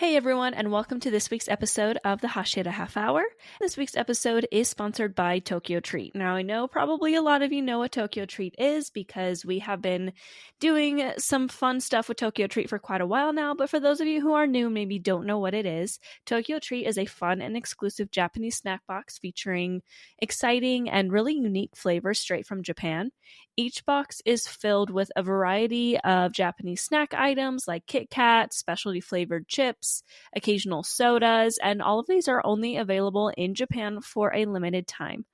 Hey everyone, and welcome to this week's episode of the Hashira Half Hour. This week's episode is sponsored by Tokyo Treat. Now, I know probably a lot of you know what Tokyo Treat is because we have been doing some fun stuff with Tokyo Treat for quite a while now, but for those of you who are new, maybe don't know what it is, Tokyo Treat is a fun and exclusive Japanese snack box featuring exciting and really unique flavors straight from Japan. Each box is filled with a variety of Japanese snack items like Kit Kat, specialty flavored chips, occasional sodas, and all of these are only available in Japan for a limited time.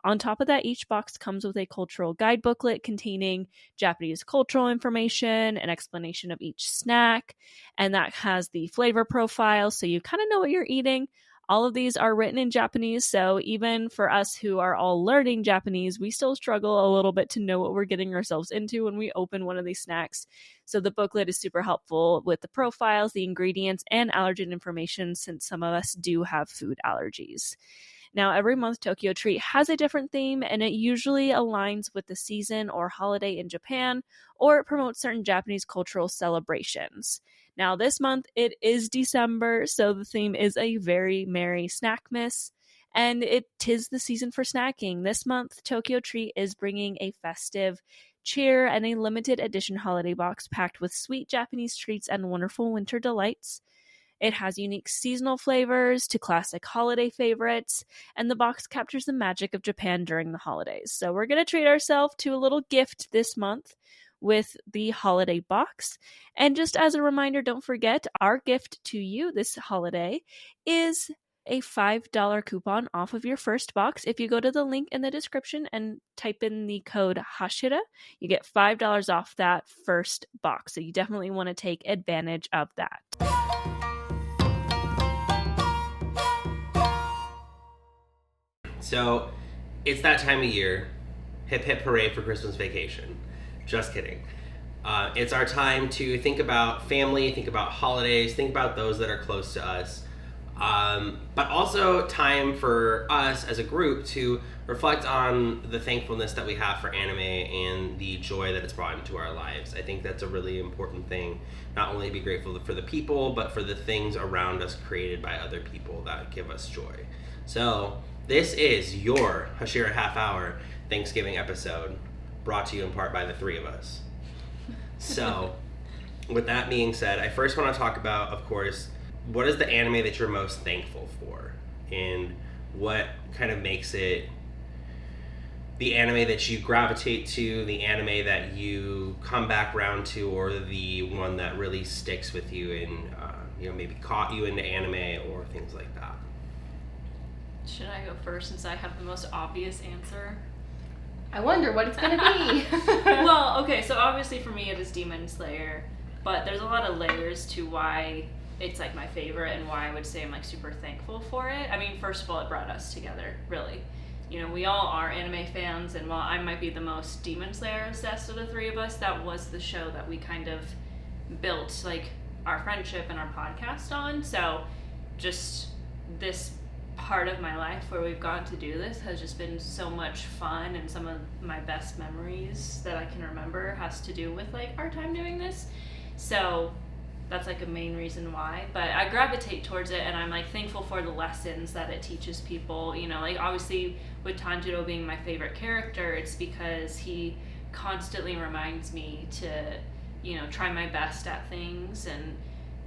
On top of that, each box comes with a cultural guide booklet containing Japanese cultural information, an explanation of each snack, and that has the flavor profile so you kind of know what you're eating. All of these are written in Japanese, so even for us who are all learning Japanese, we still struggle a little bit to know what we're getting ourselves into when we open one of these snacks. So the booklet is super helpful with the profiles, the ingredients, and allergen information since some of us do have food allergies. Now, every month, Tokyo Treat has a different theme, and it usually aligns with the season or holiday in Japan, or it promotes certain Japanese cultural celebrations. Now, this month, it is December, so the theme is a very merry snackmas, and it tis the season for snacking. This month, Tokyo Treat is bringing a festive cheer and a limited edition holiday box packed with sweet Japanese treats and wonderful winter delights. It has unique seasonal flavors to classic holiday favorites, and the box captures the magic of Japan during the holidays. So we're going to treat ourselves to a little gift this month with the holiday box. And just as a reminder, don't forget, our gift to you this holiday is a $5 coupon off of your first box. If you go to the link in the description and type in the code Hashira, you get $5 off that first box. So you definitely want to take advantage of that. So, it's that time of year. Hip hip hooray for Christmas vacation. Just kidding. It's our time to think about family, think about holidays, think about those that are close to us. But also time for us as a group to reflect on the thankfulness that we have for anime and the joy that it's brought into our lives. I think that's a really important thing. Not only be grateful for the people, but for the things around us created by other people that give us joy. So, this is your Hashira Half Hour Thanksgiving episode, brought to you in part by the three of us. So, with that being said, I first want to talk about, of course, what is the anime that you're most thankful for? And what kind of makes it the anime that you gravitate to, the anime that you come back around to, or the one that really sticks with you and maybe caught you into anime or things like that? Should I go first since I have the most obvious answer? I wonder what it's going to be. Well, okay, so obviously for me it is Demon Slayer, but there's a lot of layers to why it's like my favorite and why I would say I'm like super thankful for it. I mean, first of all, it brought us together, really. You know, we all are anime fans, and while I might be the most Demon Slayer obsessed of the three of us, that was the show that we kind of built like our friendship and our podcast on. So just this part of my life where we've gotten to do this has just been so much fun, and some of my best memories that I can remember has to do with like our time doing this. So that's like a main reason why, but I gravitate towards it, and I'm like thankful for the lessons that it teaches people. You know, like obviously with Tanjiro being my favorite character, it's because he constantly reminds me to, you know, try my best at things, and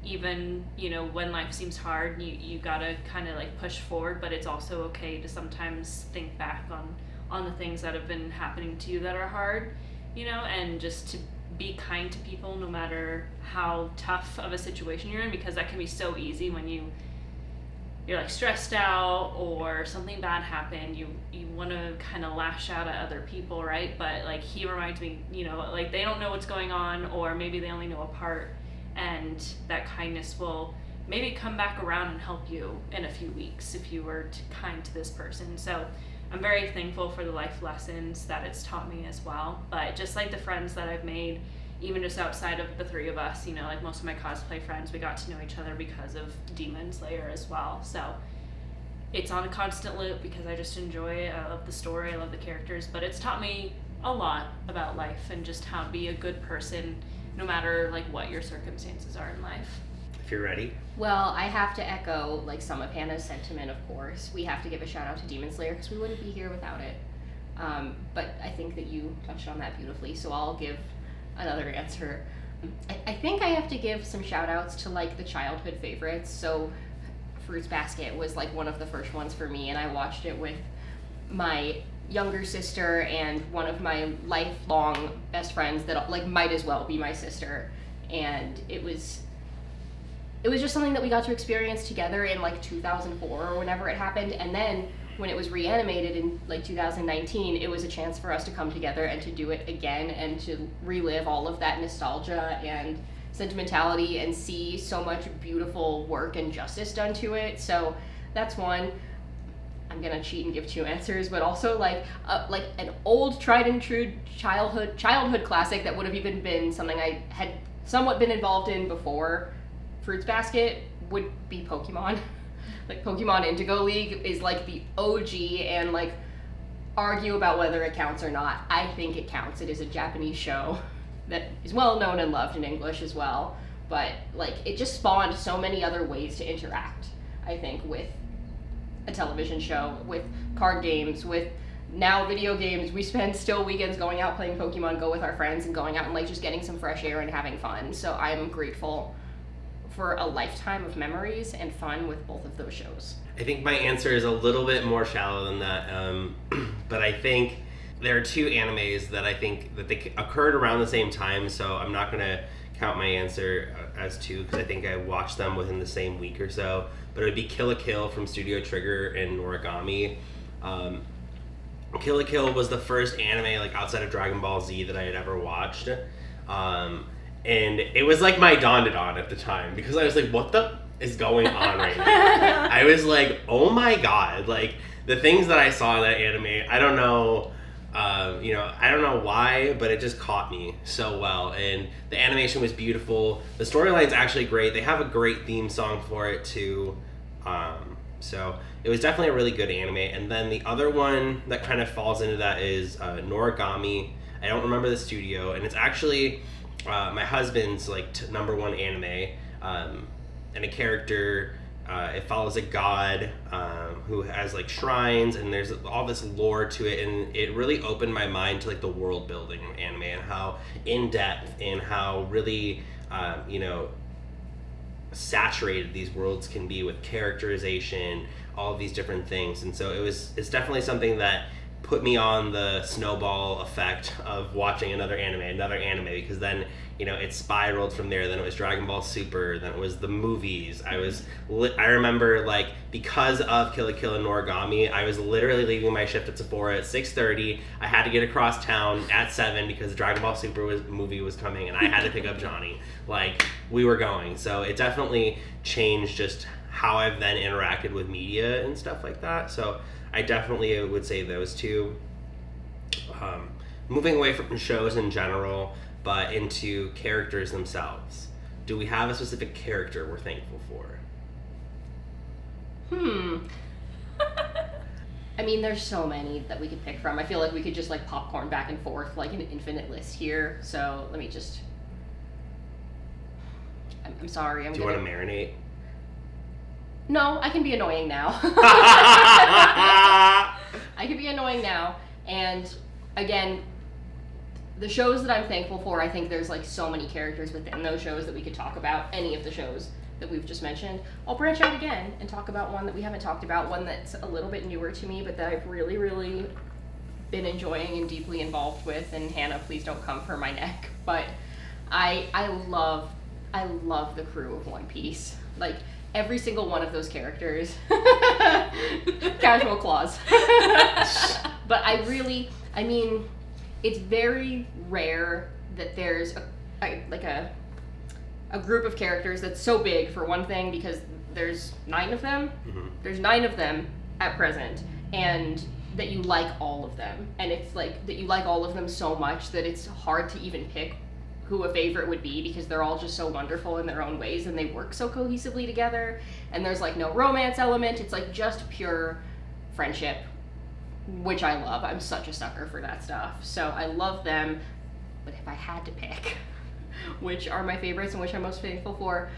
even, you know, when life seems hard, you gotta kind of like push forward, but it's also okay to sometimes think back on the things that have been happening to you that are hard, you know, and just to be kind to people no matter how tough of a situation you're in, because that can be so easy when you're like stressed out or something bad happened. You want to kind of lash out at other people, right? But like he reminds me, you know, like they don't know what's going on, or maybe they only know a part, and that kindness will maybe come back around and help you in a few weeks if you were kind to this person. So I'm very thankful for the life lessons that it's taught me as well. But just like the friends that I've made, even just outside of the three of us, you know, like most of my cosplay friends, we got to know each other because of Demon Slayer as well. So it's on a constant loop because I just enjoy it. I love the story, I love the characters, but it's taught me a lot about life and just how to be a good person no matter like what your circumstances are in life. if you're ready. Well, I have to echo like some of Hannah's sentiment, of course. We have to give a shout out to Demon Slayer because we wouldn't be here without it. But I think that you touched on that beautifully, so I'll give another answer. I think I have to give some shout outs to like the childhood favorites. So Fruits Basket was like one of the first ones for me, and I watched it with my younger sister and one of my lifelong best friends that like might as well be my sister, and it was just something that we got to experience together in like 2004 or whenever it happened. And then when it was reanimated in like 2019, it was a chance for us to come together and to do it again and to relive all of that nostalgia and sentimentality and see so much beautiful work and justice done to it. So that's one. I'm gonna cheat and give two answers, but also like an old tried and true childhood classic that would have even been something I had somewhat been involved in before Fruits Basket would be Pokemon. Like Pokemon Indigo League is like the OG, and like argue about whether it counts or not. I think it counts. It is a Japanese show that is well known and loved in English as well, but like it just spawned so many other ways to interact, I think, with a television show, with card games, with now video games. We spend still weekends going out playing Pokemon Go with our friends and going out and like just getting some fresh air and having fun. So I'm grateful for a lifetime of memories and fun with both of those shows. I think my answer is a little bit more shallow than that, but I think there are two animes that I think that they occurred around the same time, so I'm not going to count my answer as two because I think I watched them within the same week or so, but it would be Kill la Kill from Studio Trigger and Noragami. Kill la Kill was the first anime like outside of Dragon Ball Z that I had ever watched. And it was like my Don at the time because I was like, what the is going on right now? I was like, oh my god, like the things that I saw in that anime, I don't know, I don't know why, but it just caught me so well. And the animation was beautiful. The storyline's actually great. They have a great theme song for it too. So it was definitely a really good anime. And then the other one that kind of falls into that is Noragami. I don't remember the studio, and it's actually my husband's like number one anime, and a character. It follows a god who has like shrines, and there's all this lore to it, and it really opened my mind to like the world building of anime and how in depth and how really saturated these worlds can be with characterization, all of these different things. And so it's definitely something that put me on the snowball effect of watching another anime, because then, it spiraled from there. Then it was Dragon Ball Super, then it was the movies. I remember, like, because of Kill la Kill and Noragami, I was literally leaving my shift at Sephora at 6:30. I had to get across town at 7 because the Dragon Ball Super movie was coming, and I had to pick up Johnny. Like, we were going. So it definitely changed just how I've then interacted with media and stuff like that. So I definitely would say those two. Moving away from shows in general, but into characters themselves. Do we have a specific character we're thankful for? I mean, there's so many that we could pick from. I feel like we could just like popcorn back and forth like an infinite list here. So let me just... I'm sorry. Do you want to marinate? No, I can be annoying now. I can be annoying now. And again, the shows that I'm thankful for, I think there's like so many characters within those shows that we could talk about, any of the shows that we've just mentioned. I'll branch out again and talk about one that we haven't talked about, one that's a little bit newer to me, but that I've really, really been enjoying and deeply involved with. And Hannah, please don't come for my neck. But I love the crew of One Piece. Like, every single one of those characters. Casual clause. But I mean, it's very rare that there's a group of characters that's so big, for one thing, because there's 9 of them. Mm-hmm. There's 9 of them at present, and that you like all of them. And it's like that you like all of them so much that it's hard to even pick who a favorite would be, because they're all just so wonderful in their own ways and they work so cohesively together. And there's like no romance element. It's like just pure friendship, which I love. I'm such a sucker for that stuff. So I love them. But if I had to pick which are my favorites and which I'm most thankful for,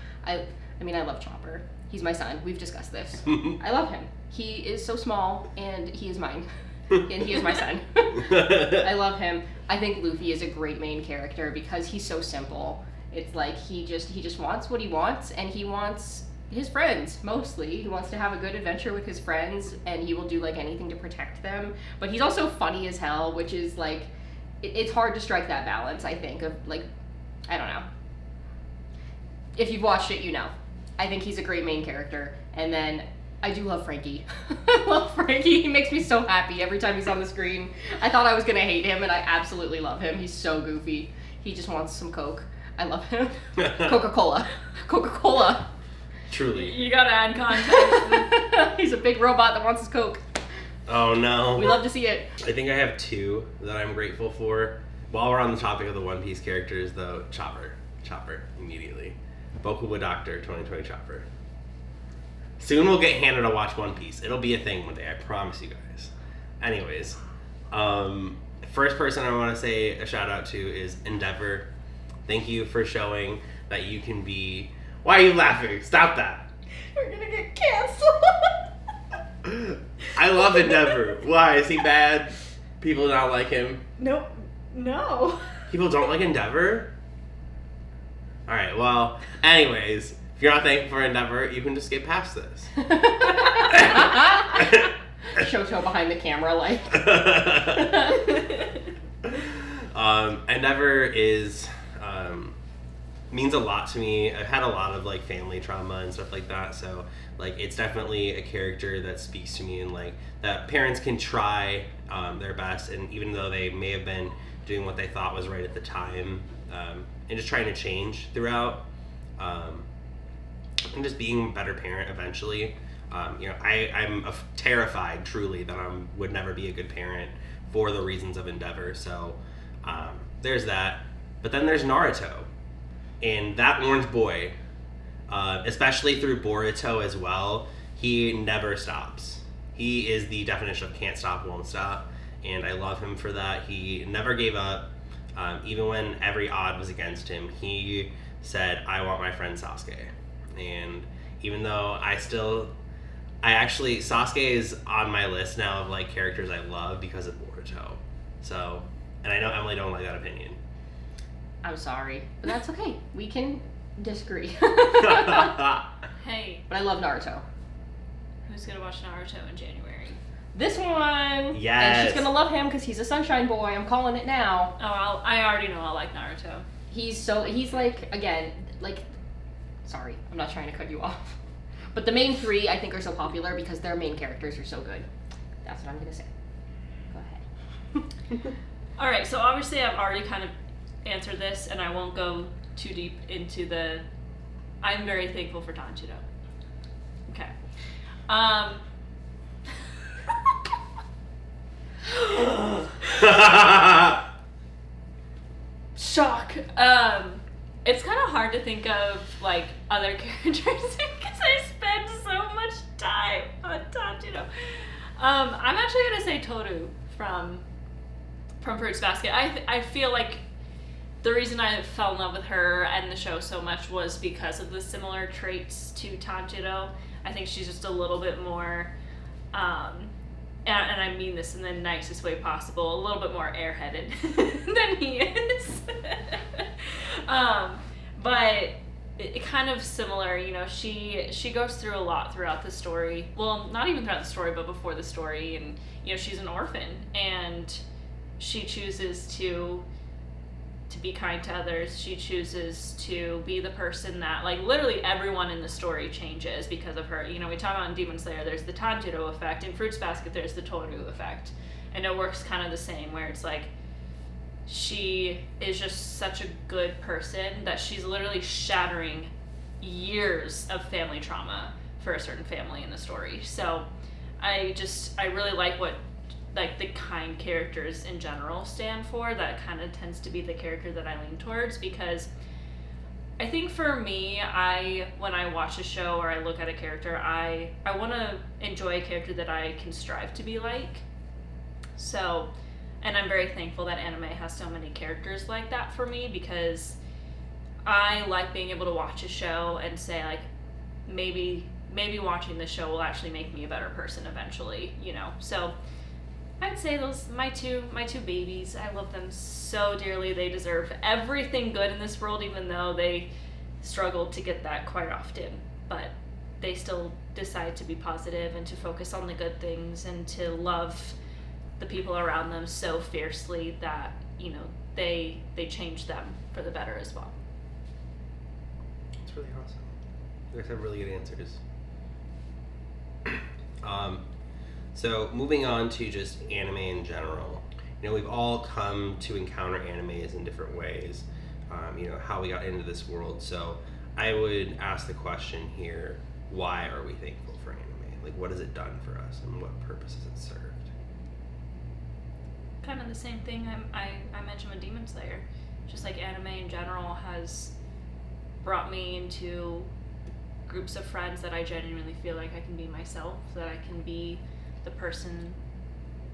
I mean, I love Chopper. He's my son. We've discussed this. I love him. He is so small, and he is mine. And he is my son. I love him. I think Luffy is a great main character because he's so simple. It's like he just wants what he wants, and he wants his friends, mostly. He wants to have a good adventure with his friends, and he will do, like, anything to protect them. But he's also funny as hell, which is, like, it's hard to strike that balance, I think, of, like, I don't know. If you've watched it, you know. I think he's a great main character. And then I do love Frankie. I love Frankie. He makes me so happy every time he's on the screen. I thought I was going to hate him, and I absolutely love him. He's so goofy. He just wants some Coke. I love him. Coca-Cola. Coca-Cola. Truly. You gotta add context. He's a big robot that wants his Coke. Oh, no. We love to see it. I think I have two that I'm grateful for. While we're on the topic of the One Piece characters, though, Chopper, immediately. Bokuwa Doctor 2020 Chopper. Soon we'll get Hannah to watch One Piece. It'll be a thing one day, I promise you guys. Anyways, first person I want to say a shout out to is Endeavor. Thank you for showing that you can be... Why are you laughing? Stop that. We're gonna get canceled. I love Endeavor. Why? Is he bad? People not like him? Nope. No. People don't like Endeavor? Alright, well, anyways, if you're not thankful for Endeavor, you can just get past this. Shoto behind the camera, like. Endeavor is... means a lot to me. I've had a lot of like family trauma and stuff like that, so like it's definitely a character that speaks to me, and like that parents can try their best, and even though they may have been doing what they thought was right at the time, and just trying to change throughout, and just being a better parent eventually. I'm terrified truly that I would never be a good parent for the reasons of Endeavor, so there's that. But then there's Naruto. And that orange boy, especially through Boruto as well, he never stops. He is the definition of can't stop, won't stop. And I love him for that. He never gave up. Even when every odd was against him, he said, I want my friend Sasuke. And even though Sasuke is on my list now of like characters I love because of Boruto. So, and I know Emily don't like that opinion. I'm sorry, but that's okay. We can disagree. Hey, but I love Naruto. who's gonna watch Naruto in January? This one. Yes. And she's gonna love him because he's a sunshine boy. I'm calling it now. Oh, I already know I like Naruto. He's like, again, like, sorry, I'm not trying to cut you off. But the main three I think are so popular because their main characters are so good. That's what I'm gonna say. Go ahead. All right, so obviously I've already kind of answered this, and I won't go too deep into the... I'm very thankful for Tanjiro. Okay. Shock. It's kind of hard to think of like other characters because I spend so much time on Tanjiro. I'm actually gonna say Toru from Fruits Basket. I feel like the reason I fell in love with her and the show so much was because of the similar traits to Tanjiro. I think she's just a little bit more, and I mean this in the nicest way possible, a little bit more airheaded than he is. But it kind of similar, you know, she goes through a lot throughout the story. Well, not even throughout the story, but before the story. And, you know, she's an orphan, and she chooses to be kind to others. She chooses to be the person that, like, literally everyone in the story changes because of her. You know, we talk about in Demon Slayer, there's the Tanjiro effect. In Fruits Basket, there's the Toru effect. And it works kind of the same, where it's like, she is just such a good person that she's literally shattering years of family trauma for a certain family in the story. So I really like what like the kind characters in general stand for. That kind of tends to be the character that I lean towards, because I think for me, when I watch a show or I look at a character, I want to enjoy a character that I can strive to be like. So, and I'm very thankful that anime has so many characters like that for me, because I like being able to watch a show and say, like, maybe watching the show will actually make me a better person eventually, you know. So I'd say those my two babies. I love them so dearly. They deserve everything good in this world, even though they struggle to get that quite often. But they still decide to be positive and to focus on the good things and to love the people around them so fiercely that, you know, they change them for the better as well. It's really awesome. You guys have really good answers. So moving on to just anime in general, you know, we've all come to encounter animes in different ways, you know, how we got into this world. So I would ask the question here, why are we thankful for anime? Like, what has it done for us and what purpose has it served? Kind of the same thing I mentioned with Demon Slayer. Just like anime in general has brought me into groups of friends that I genuinely feel like I can be myself, that I can be the person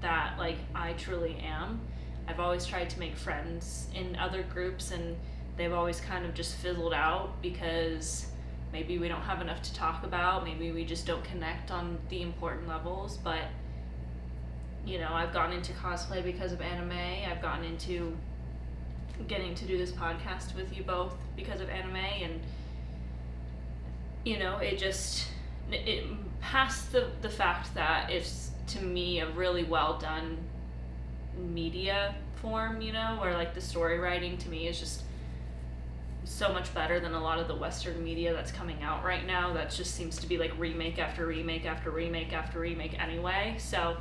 that like I truly am. I've always tried to make friends in other groups and they've always kind of just fizzled out because maybe we don't have enough to talk about, maybe we just don't connect on the important levels. But you know, I've gotten into cosplay because of anime. I've gotten into getting to do this podcast with you both because of anime, and you know, it past the fact that it's, to me, a really well done media form, you know, where like the story writing to me is just so much better than a lot of the Western media that's coming out right now that just seems to be like remake after remake after remake after remake anyway. So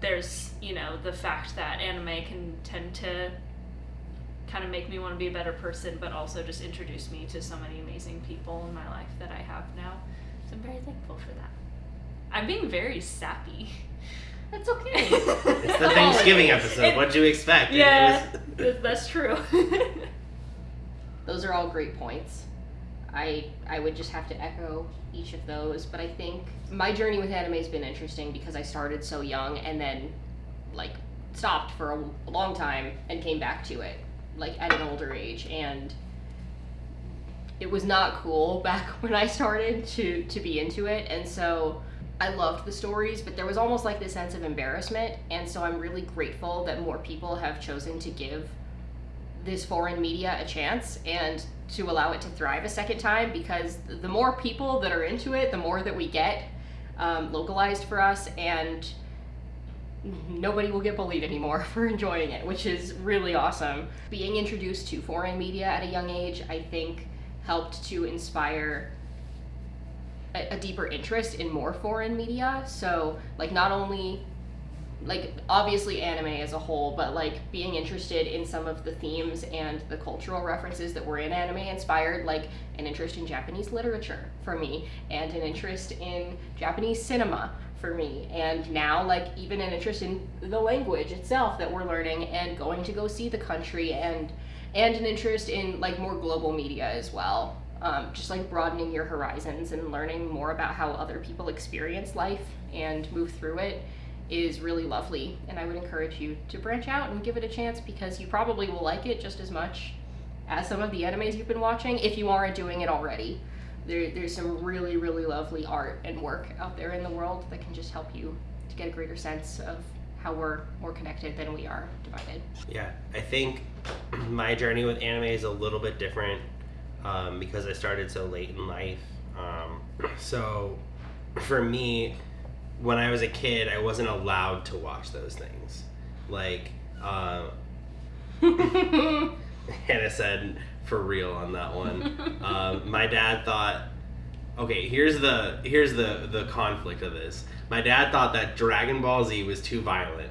there's, you know, the fact that anime can tend to kind of make me want to be a better person, but also just introduce me to so many amazing people in my life that I have now. So I'm very thankful for that. I'm being very sappy. That's okay. It's the Thanksgiving episode. What'd you expect? Yeah, that's true. Those are all great points. I would just have to echo each of those, but I think my journey with anime has been interesting because I started so young and then like stopped for a long time and came back to it like at an older age, and it was not cool back when I started to be into it. And so I loved the stories, but there was almost like this sense of embarrassment, and so I'm really grateful that more people have chosen to give this foreign media a chance and to allow it to thrive a second time, because the more people that are into it, the more that we get localized for us, and nobody will get bullied anymore for enjoying it, which is really awesome. Being introduced to foreign media at a young age, I think, helped to inspire a deeper interest in more foreign media. So like not only like obviously anime as a whole, but like being interested in some of the themes and the cultural references that were in anime inspired like an interest in Japanese literature for me, and an interest in Japanese cinema for me, and now like even an interest in the language itself that we're learning and going to go see the country, and an interest in like more global media as well. Just like broadening your horizons and learning more about how other people experience life and move through it is really lovely, and I would encourage you to branch out and give it a chance, because you probably will like it just as much as some of the animes you've been watching if you aren't doing it already. There's some really, really lovely art and work out there in the world that can just help you to get a greater sense of how we're more connected than we are divided. Yeah, I think my journey with anime is a little bit different because I started so late in life. So for me, when I was a kid, I wasn't allowed to watch those things. Like, Hannah said, for real on that one. My dad thought, okay, here's the conflict of this. My dad thought that Dragon Ball Z was too violent.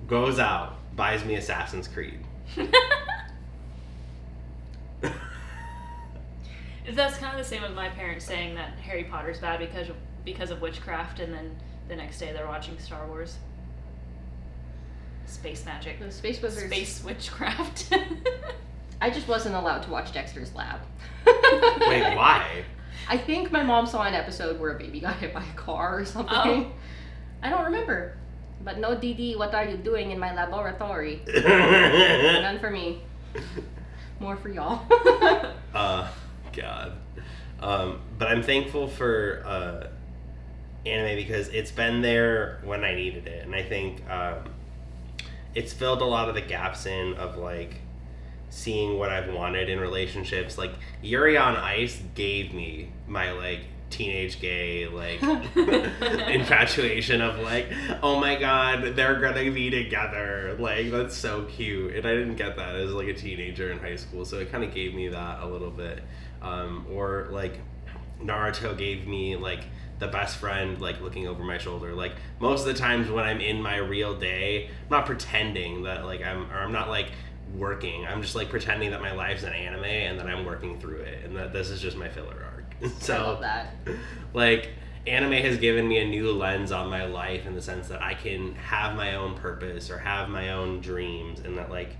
Goes out, buys me Assassin's Creed. That's kind of the same with my parents saying that Harry Potter's bad because of witchcraft, and then the next day they're watching Star Wars. Space magic. The Space Wizards. Space witchcraft. I just wasn't allowed to watch Dexter's Lab. Wait, why? I think my mom saw an episode where a baby got hit by a car or something. Oh. I don't remember. But no, Didi, what are you doing in my laboratory? None for me. More for y'all. God. But I'm thankful for anime because it's been there when I needed it, and I think it's filled a lot of the gaps in of like seeing what I've wanted in relationships. Like Yuri on Ice gave me my like teenage gay like infatuation of like, oh my god, they're gonna be together, like that's so cute. And I didn't get that as like a teenager in high school, so it kind of gave me that a little bit. Or like Naruto gave me like the best friend like looking over my shoulder. Like most of the times when I'm in my real day, I'm not pretending that like I'm not like working. I'm just like pretending that my life's an anime and that I'm working through it and that this is just my filler arc. So I love that. Like anime has given me a new lens on my life in the sense that I can have my own purpose or have my own dreams, and that like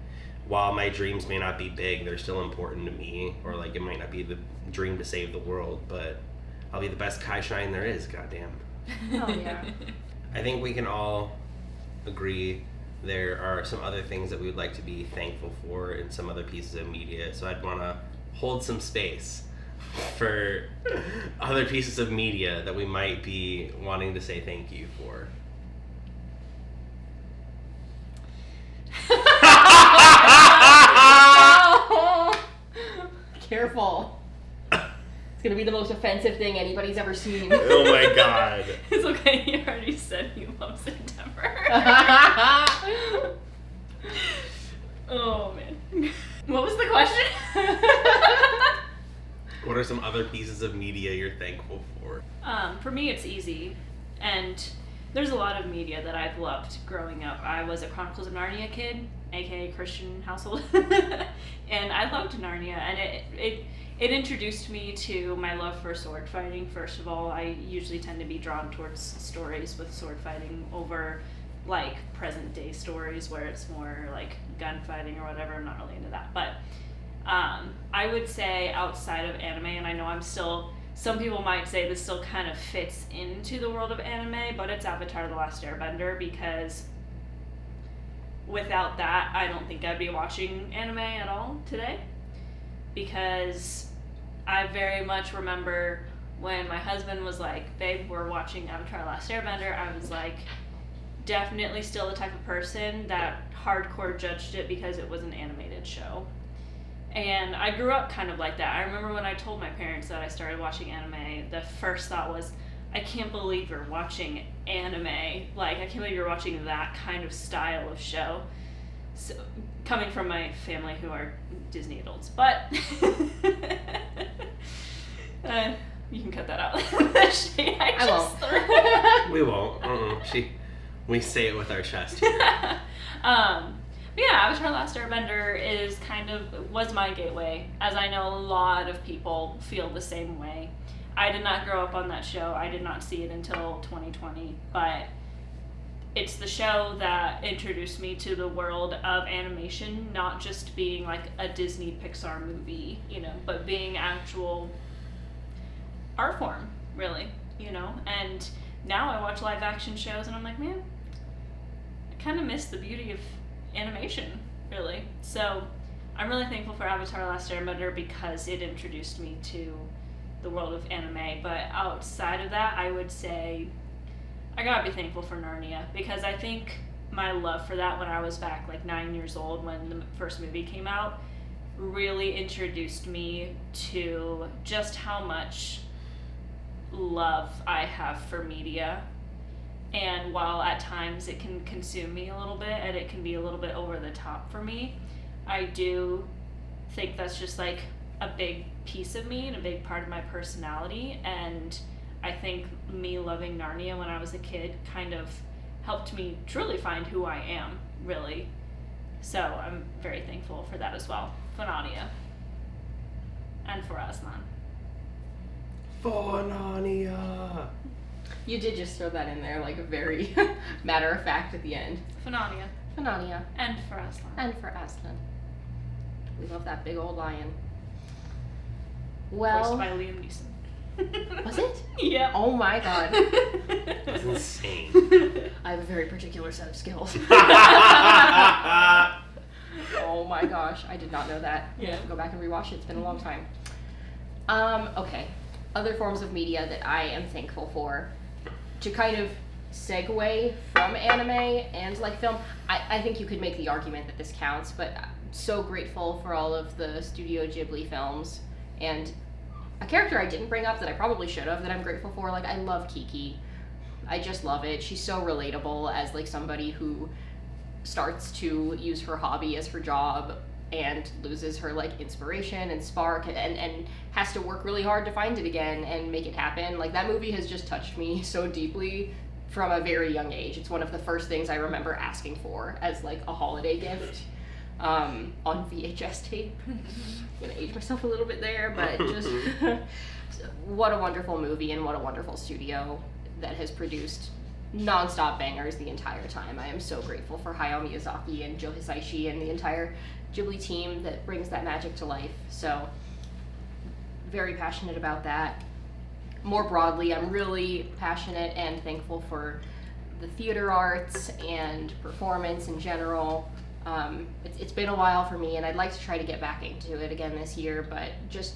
while my dreams may not be big, they're still important to me, or like it might not be the dream to save the world, but I'll be the best Kai Shine there is, goddamn. Oh yeah. I think we can all agree there are some other things that we would like to be thankful for in some other pieces of media, so I'd want to hold some space for other pieces of media that we might be wanting to say thank you for. Careful. It's gonna be the most offensive thing anybody's ever seen. Oh my god. It's okay, you already said you love September. Oh man. What was the question? What are some other pieces of media you're thankful for? For me, it's easy, and there's a lot of media that I've loved growing up. I was a Chronicles of Narnia kid, aka Christian household, and I loved Narnia, and it introduced me to my love for sword fighting. First of all, I usually tend to be drawn towards stories with sword fighting over like present day stories where it's more like gunfighting or whatever. I'm not really into that, but I would say outside of anime, and I know I'm still, some people might say this still kind of fits into the world of anime, but it's Avatar: The Last Airbender, because without that, I don't think I'd be watching anime at all today, because I very much remember when my husband was like, babe, we're watching Avatar: The Last Airbender, I was like, definitely still the type of person that hardcore judged it because it was an animated show. And I grew up kind of like that. I remember when I told my parents that I started watching anime, the first thought was, I can't believe you're watching anime. Like, I can't believe you're watching that kind of style of show. So, coming from my family who are Disney adults. But, you can cut that out. I won't. We won't. We say it with our chest here. But yeah, Avatar: Last Airbender is was my gateway, as I know a lot of people feel the same way. I did not grow up on that show. I did not see it until 2020, but it's the show that introduced me to the world of animation, not just being like a Disney Pixar movie, but being actual art form, really, and now I watch live action shows and I'm like, man, I kind of miss the beauty of animation, really. So I'm really thankful for Avatar: Last Airbender because it introduced me to the world of anime. But outside of that, I would say I gotta be thankful for Narnia, because I think my love for that when I was back like 9 years old when the first movie came out really introduced me to just how much love I have for media. And while at times it can consume me a little bit and it can be a little bit over the top for me, I do think that's just like a big piece of me and a big part of my personality. And I think me loving Narnia when I was a kid kind of helped me truly find who I am, really. So I'm very thankful for that as well. For Narnia. And for Aslan. For Narnia. You did just throw that in there, like a very matter of fact at the end. For Narnia. For Narnia. And for Aslan. And for Aslan. We love that big old lion. Well. Voiced by Liam Neeson. Was it? Yeah. Oh my god. That's insane. I have a very particular set of skills. Oh my gosh, I did not know that. Yeah. I have to go back and rewatch it. It's been a long time. Okay. other forms of media that I am thankful for, to kind of segue from anime and like film, I think you could make the argument that this counts, but I'm so grateful for all of the Studio Ghibli films, and a character I didn't bring up that I probably should have that I'm grateful for, like I love Kiki. I just love it. She's so relatable as like somebody who starts to use her hobby as her job and loses her like inspiration and spark and has to work really hard to find it again and make it happen. Like that movie has just touched me so deeply from a very young age. It's one of the first things I remember asking for as like a holiday gift on VHS tape. I'm gonna age myself a little bit there, but just what a wonderful movie and what a wonderful studio that has produced non-stop bangers the entire time. I am so grateful for Hayao Miyazaki and Joe Hisaishi and the entire Ghibli team that brings that magic to life. So very passionate about that. More broadly, I'm really passionate and thankful for the theater arts and performance in general. It's been a while for me, and I'd like to try to get back into it again this year, but just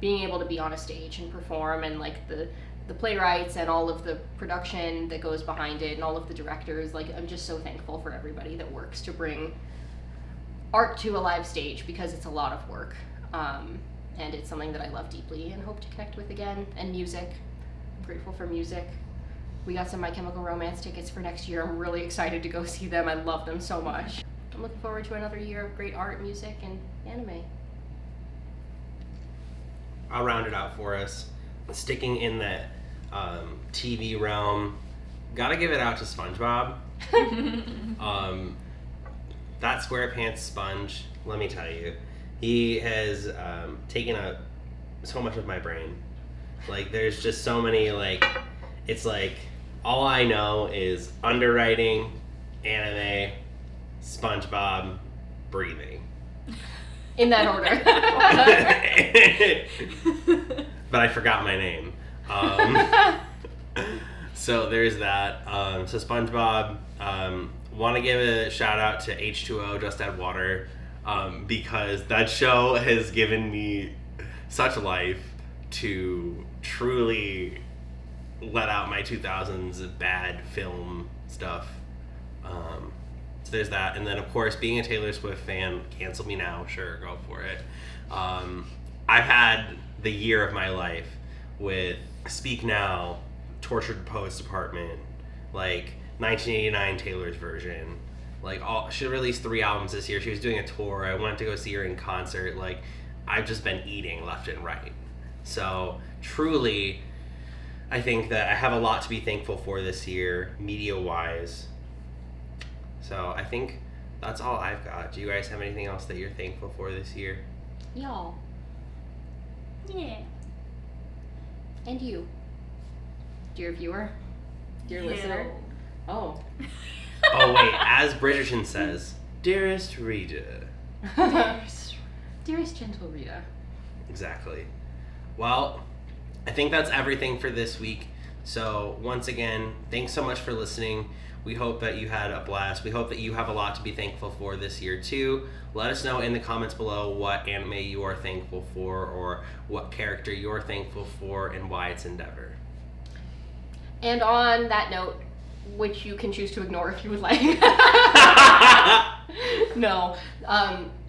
being able to be on a stage and perform, and like the playwrights and all of the production that goes behind it and all of the directors, like I'm just so thankful for everybody that works to bring art to a live stage, because it's a lot of work. And it's something that I love deeply and hope to connect with again. And music. I'm grateful for music. We got some My Chemical Romance tickets for next year. I'm really excited to go see them. I love them so much. I'm looking forward to another year of great art, music, and anime. I'll round it out for us. Sticking in that TV realm, gotta give it out to SpongeBob. That SquarePants sponge, let me tell you, he has taken up so much of my brain. Like, there's just so many, like, it's like, all I know is underwriting, anime, SpongeBob, breathing. In that order. But I forgot my name. So there's that. So SpongeBob, want to give a shout out to H2O, Just Add Water, because that show has given me such life to truly let out my 2000s bad film stuff. So there's that. And then, of course, being a Taylor Swift fan, cancel me now, sure, go for it. I've had the year of my life with Speak Now, Tortured Poets Department, like 1989 Taylor's version. Like, she released 3 albums this year. She was doing a tour. I went to go see her in concert. Like, I've just been eating left and right. So, truly, I think that I have a lot to be thankful for this year, media-wise. So, I think that's all I've got. Do you guys have anything else that you're thankful for this year? Y'all. Yeah. And you, dear viewer, dear listener. Oh. Oh, wait, as Bridgerton says, dearest Rita. Dearest gentle Rita. Exactly. Well, I think that's everything for this week. So, once again, thanks so much for listening. We hope that you had a blast. We hope that you have a lot to be thankful for this year, too. Let us know in the comments below what anime you are thankful for, or what character you're thankful for, and why it's Endeavor. And on that note, which you can choose to ignore if you would like. No.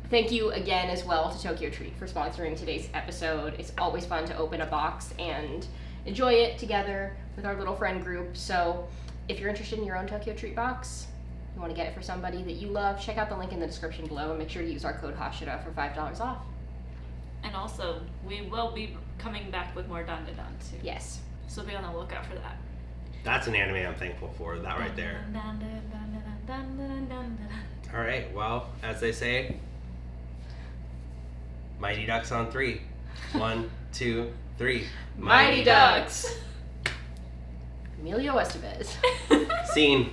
Thank you again as well to Tokyo Treat for sponsoring today's episode. It's always fun to open a box and enjoy it together with our little friend group. So if you're interested in your own Tokyo Treat box, you want to get it for somebody that you love, check out the link in the description below and make sure to use our code Hashira for $5 off. And also, we will be coming back with more Dun Dun Dun too. Yes. So be on the lookout for that. That's an anime I'm thankful for, that right there. All right, well, as they say, Mighty Ducks on 3. 1, 2, 3. Mighty Ducks! Emilio Estevez. Scene.